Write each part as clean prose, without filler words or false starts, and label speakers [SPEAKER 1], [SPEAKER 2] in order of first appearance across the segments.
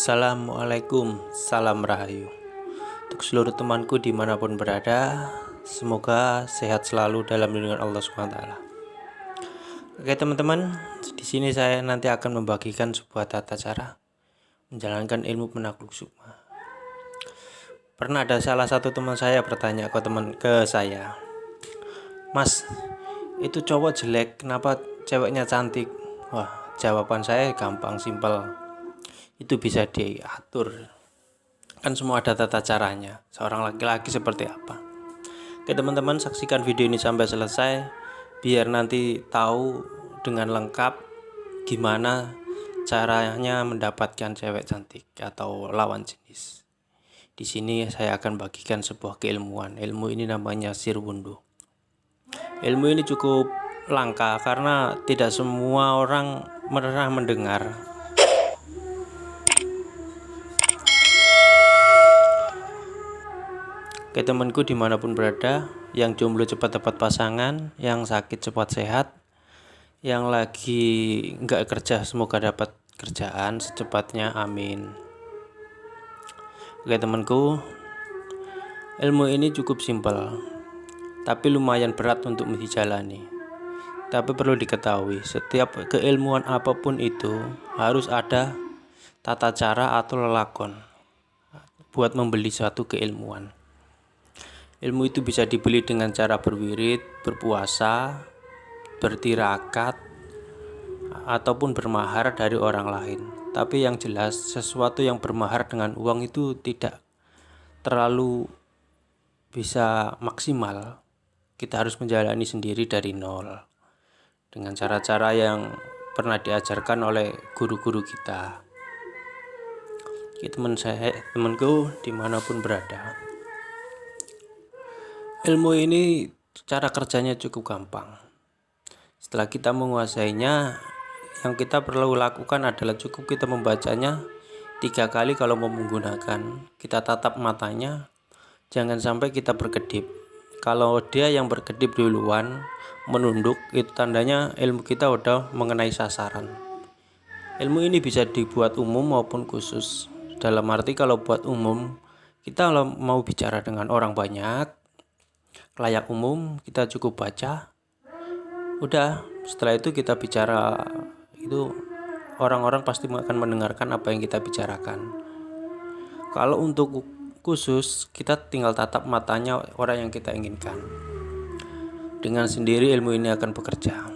[SPEAKER 1] Assalamualaikum, salam rahayu. Untuk seluruh temanku dimanapun berada, semoga sehat selalu dalam lindungan Allah SWT. Oke teman-teman, di sini saya nanti akan membagikan sebuah tata cara menjalankan ilmu penakluk sukma. Pernah ada salah satu teman saya bertanya ke saya, "Mas, itu cowok jelek, kenapa ceweknya cantik?" Wah, jawaban saya gampang, simpel. Itu bisa diatur, kan semua ada tata caranya. Seorang laki-laki seperti apa. Oke teman-teman, saksikan video ini sampai selesai biar nanti tahu dengan lengkap gimana caranya mendapatkan cewek cantik atau lawan jenis. Di sini saya akan bagikan sebuah keilmuan. Ilmu ini namanya sirwundu. Ilmu ini cukup langka karena tidak semua orang pernah mendengar. Oke temanku dimanapun berada, yang jomblo cepat dapat pasangan, yang sakit cepat sehat, yang lagi nggak kerja semoga dapat kerjaan secepatnya, amin. Oke temanku, ilmu ini cukup simpel, tapi lumayan berat untuk dijalani. Tapi perlu diketahui, setiap keilmuan apapun itu harus ada tata cara atau lelakon buat membeli suatu keilmuan. Ilmu itu bisa dibeli dengan cara berwirid, berpuasa, bertirakat, ataupun bermahar dari orang lain. Tapi yang jelas, sesuatu yang bermahar dengan uang itu tidak terlalu bisa maksimal. Kita harus menjalani sendiri dari nol dengan cara-cara yang pernah diajarkan oleh guru-guru kita. Temanku dimanapun berada, ilmu ini cara kerjanya cukup gampang. Setelah kita menguasainya, yang kita perlu lakukan adalah cukup kita membacanya 3 kali. Kalau mau menggunakan, kita tatap matanya, jangan sampai kita berkedip. Kalau dia yang berkedip duluan, menunduk, itu tandanya ilmu kita udah mengenai sasaran. Ilmu ini bisa dibuat umum maupun khusus. Dalam arti kalau buat umum, kita kalau mau bicara dengan orang banyak, layak umum, kita cukup baca. Udah, setelah itu kita bicara, itu orang-orang pasti akan mendengarkan apa yang kita bicarakan. Kalau untuk khusus, kita tinggal tatap matanya orang yang kita inginkan. Dengan sendiri ilmu ini akan bekerja.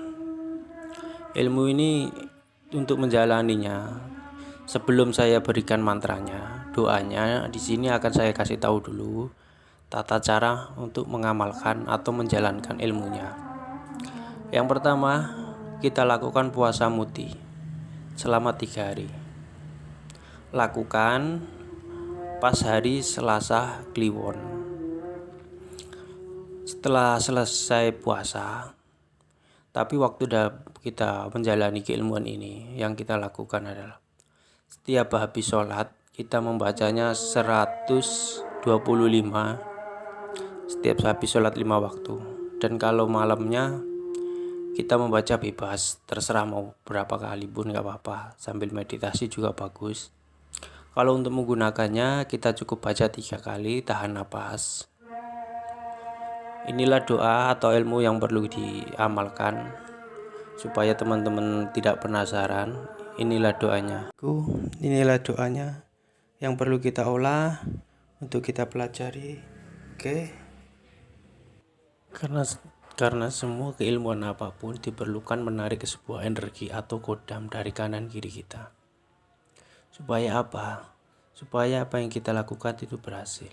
[SPEAKER 1] Ilmu ini untuk menjalaninya, sebelum saya berikan mantranya, doanya, di sini akan saya kasih tahu dulu tata cara untuk mengamalkan atau menjalankan ilmunya. Yang pertama, kita lakukan puasa muti selama 3 hari. Lakukan pas hari Selasa Kliwon. Setelah selesai puasa, tapi waktu kita menjalani keilmuan ini, yang kita lakukan adalah setiap habis sholat kita membacanya 125 setiap habis sholat 5 waktu. Dan kalau malamnya kita membaca bebas, terserah mau berapa kali pun gak apa-apa, sambil meditasi juga bagus. Kalau untuk menggunakannya, kita cukup baca 3 kali, tahan napas. Inilah doa atau ilmu yang perlu diamalkan supaya teman-teman tidak penasaran. Inilah doanya. Inilah doanya yang perlu kita olah untuk kita pelajari. Oke. Karena semua keilmuan apapun diperlukan menarik ke sebuah energi atau kodam dari kanan kiri kita. Supaya apa? Supaya apa yang kita lakukan itu berhasil.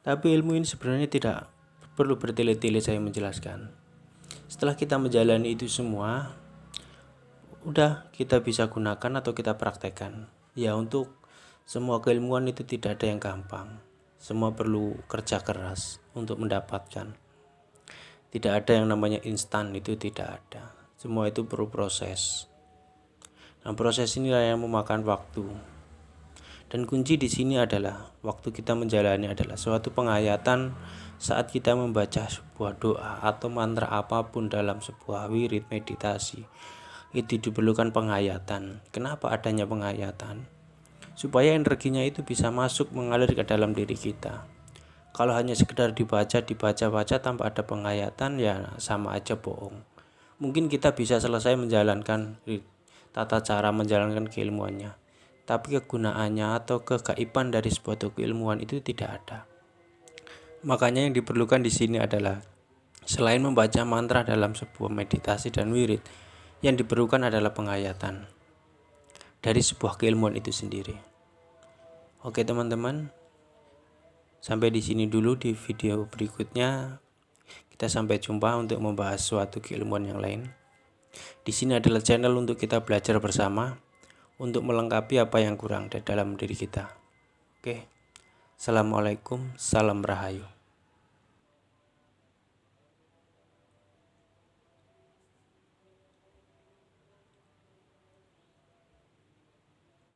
[SPEAKER 1] Tapi ilmu ini sebenarnya tidak perlu bertele-tele saya menjelaskan. Setelah kita menjalani itu semua, udah kita bisa gunakan atau kita praktekkan. Ya, untuk semua keilmuan itu tidak ada yang gampang. Semua perlu kerja keras untuk mendapatkan. Tidak ada yang namanya instan, itu tidak ada. Semua itu perlu proses. Nah, proses inilah yang memakan waktu. Dan kunci di sini adalah waktu kita menjalani adalah suatu penghayatan saat kita membaca sebuah doa atau mantra apapun dalam sebuah wirid meditasi. Itu diperlukan penghayatan. Kenapa adanya penghayatan? supaya energinya itu bisa masuk mengalir ke dalam diri kita. Kalau hanya sekedar dibaca tanpa ada penghayatan, ya sama aja bohong. Mungkin kita bisa selesai menjalankan tata cara menjalankan keilmuannya, tapi kegunaannya atau kegaiban dari sebuah keilmuan itu tidak ada. Makanya yang diperlukan di sini adalah selain membaca mantra dalam sebuah meditasi dan wirid, yang diperlukan adalah penghayatan dari sebuah keilmuan itu sendiri. Oke teman-teman, sampai di sini dulu. Di video berikutnya kita sampai jumpa untuk membahas suatu keilmuan yang lain. Di sini adalah channel untuk kita belajar bersama untuk melengkapi apa yang kurang dalam diri kita. Oke. Assalamualaikum, salam rahayu.